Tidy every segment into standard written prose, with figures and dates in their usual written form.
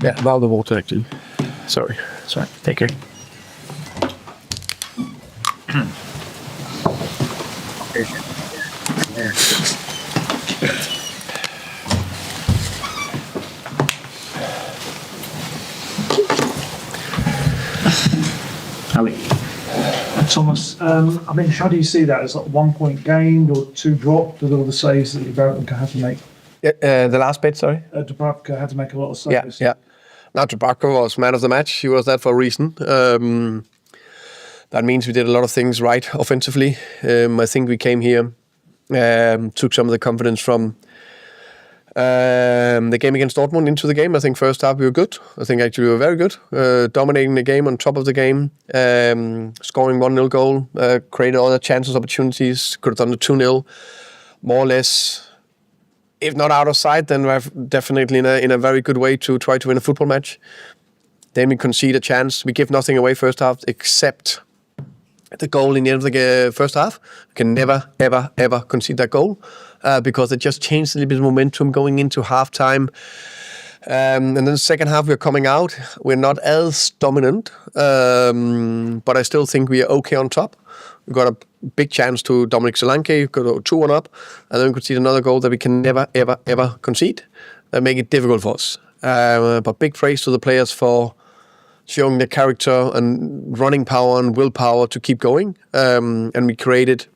Yeah, about the water actually. Sorry. Take care. Ali. Thomas, how do you see that? As like 1 point gained or 2 dropped with all the saves that Dubravka had to make? The last bit, sorry? Dubravka had to make a lot of saves. Yeah. Now, Dubravka was man of the match. He was that for a reason. That means we did a lot of things right offensively. I think we came here, took some of the confidence from the game against Dortmund into the game. I think first half we were good. I think actually we were very good. Dominating the game, on top of the game, scoring 1-0 goal, created other chances, opportunities, could have done the 2-0, more or less. If not out of sight, then we're definitely in a very good way to try to win a football match. Then we concede a chance. We give nothing away first half except the goal in the end of the first half. We can never, ever, ever concede that goal because it just changed a little bit of momentum going into halftime. And then the second half, we're coming out. We're not as dominant, but I still think we are okay on top. We got a big chance to Dominic Solanke, got a 2-1 up, and then we concede another goal that we can never, ever, ever concede. That make it difficult for us. But big praise to the players for showing their character and running power and willpower to keep going. And we created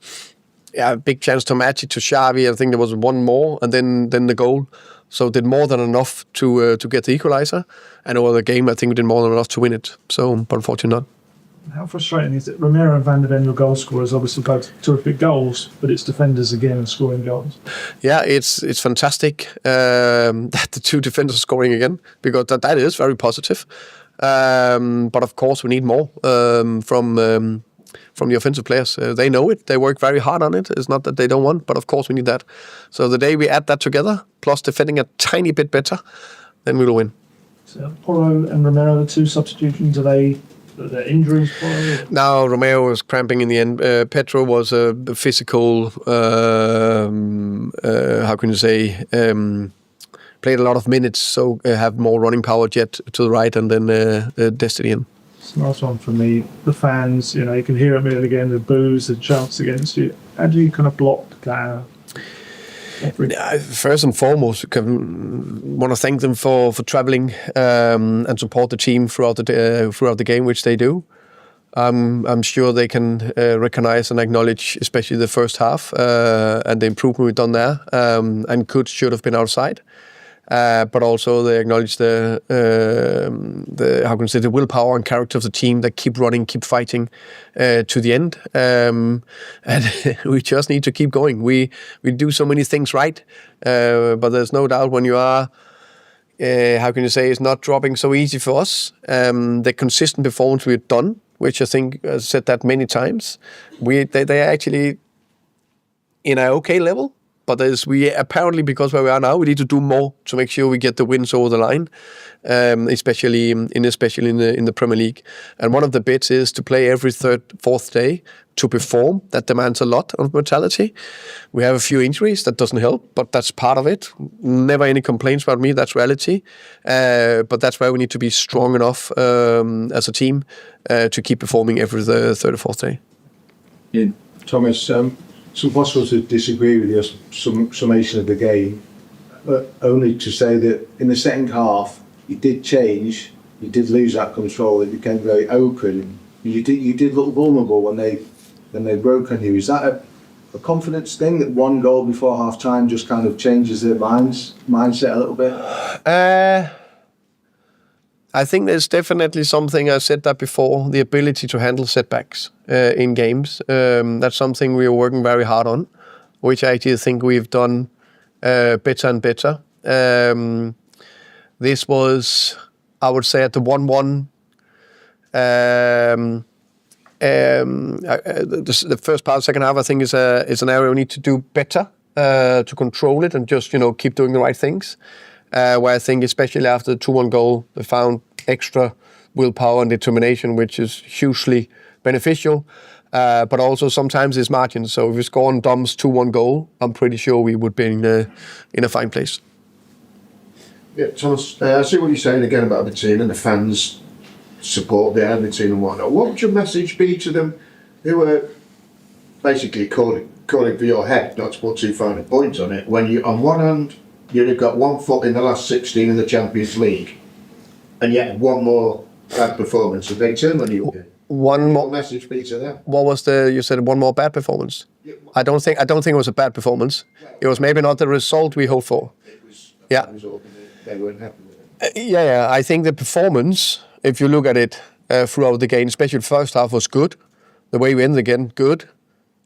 a big chance to match it to Xavi. I think there was one more, and then the goal. So did more than enough to get the equalizer. And over the game, I think we did more than enough to win it. So, but unfortunately not. How frustrating is it? Romero and Van de Ven, your goal scorers, obviously both terrific goals, but it's defenders again scoring goals. Yeah, it's fantastic that the two defenders are scoring again, because that is very positive. But of course, we need more from the offensive players. They know it. They work very hard on it. It's not that they don't want, but of course we need that. So the day we add that together, plus defending a tiny bit better, then we'll win. So Porro and Romero, the two substitutions, are they injuries? Now Romero was cramping in the end. Pedro was a physical. How can you say? Played a lot of minutes, so have more running power. Jet to the right, and then Destiny in. It's a nice one for me. The fans, you can hear it again. The boos, the chants against you. How do you kind of block that? First and foremost, want to thank them for traveling and support the team throughout the game, which they do. I'm sure they can recognize and acknowledge, especially the first half and the improvement we've done there, and should have been outside. But also they acknowledge the willpower and character of the team that keep running, keep fighting to the end. And we just need to keep going. We do so many things right, but there's no doubt when you are, it's not dropping so easy for us. The consistent performance we've done, which I think I've said that many times, they are actually in an okay level. But we apparently, because where we are now, we need to do more to make sure we get the wins over the line, especially in the Premier League. And one of the bits is to play every fourth day to perform. That demands a lot of mentality. We have a few injuries, that doesn't help, but that's part of it. Never any complaints about me, that's reality. But that's why we need to be strong enough as a team to keep performing every third or fourth day. Yeah, Thomas. It's impossible to disagree with your summation of the game, but only to say that in the second half you did change, you did lose that control, it became very open. You did look vulnerable when they broke on you. Is that a confidence thing, that one goal before half time just kind of changes their mindset a little bit? I think there's definitely something, I said that before, the ability to handle setbacks in games. That's something we are working very hard on, which I actually think we've done better and better. This was, I would say, at the 1-1. The first part of the second half, I think, is an area we need to do better to control it and just keep doing the right things. Where I think, especially after the 2-1 goal, they found extra willpower and determination, which is hugely beneficial. But also sometimes it's margins. So if we score on Dom's 2-1 goal, I'm pretty sure we would be in a fine place. Yeah, Thomas, I see what you're saying again about the team and the fans support the team and whatnot. What would your message be to them who are basically calling for your head, not to put too fine a point on it, when you, on one hand, you've got 1 foot in the last 16 in the Champions League, and yet one more bad performance, and they turn on you again? One more. What message be to them? What was you said one more bad performance? I don't think it was a bad performance. It was maybe not the result we hoped for. It was a Yeah. bad result, and they weren't happy with it. Yeah. I think the performance, if you look at it throughout the game, especially the first half, was good. The way we ended again, good.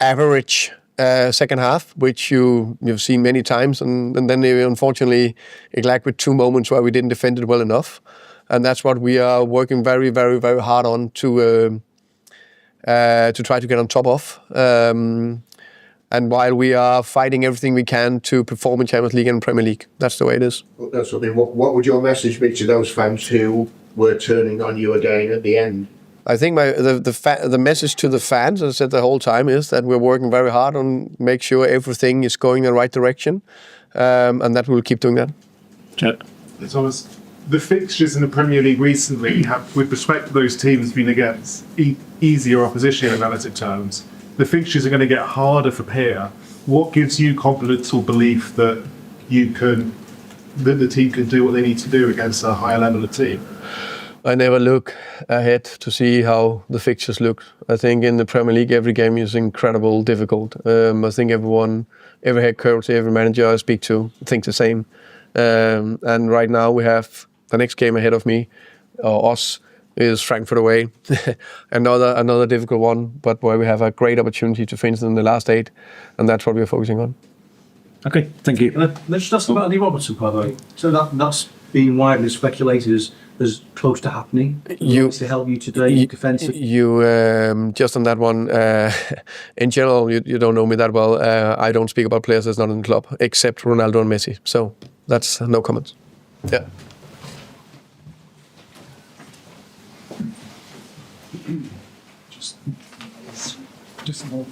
Average second half, which you've seen many times, and then unfortunately, it lacked with 2 moments where we didn't defend it well enough, and that's what we are working very, very, very hard on to try to get on top of. And while we are fighting everything we can to perform in Champions League and Premier League, that's the way it is. Well, that's what I mean. What would your message be to those fans who were turning on you again at the end? I think the message to the fans, as I said the whole time, is that we're working very hard on make sure everything is going in the right direction, and that we'll keep doing that. Thomas, the fixtures in the Premier League recently have, with respect to those teams, been against easier opposition in relative terms. The fixtures are going to get harder for Peer. What gives you confidence or belief that the team can do what they need to do against a higher level of team? I never look ahead to see how the fixtures look. I think in the Premier League, every game is incredibly difficult. I think every head coach, every manager I speak to thinks the same. And right now we have the next game ahead of me, or us, is Frankfurt away. another difficult one, but where we have a great opportunity to finish in the last 8, and that's what we're focusing on. Okay, thank you. Let's just ask about Andy Robertson, by the way. So that's been widely speculated as close to happening. To help you today, defensive. You just on that one. In general, you don't know me that well. I don't speak about players that's not in the club, except Ronaldo and Messi. So that's no comments. Yeah. Just more.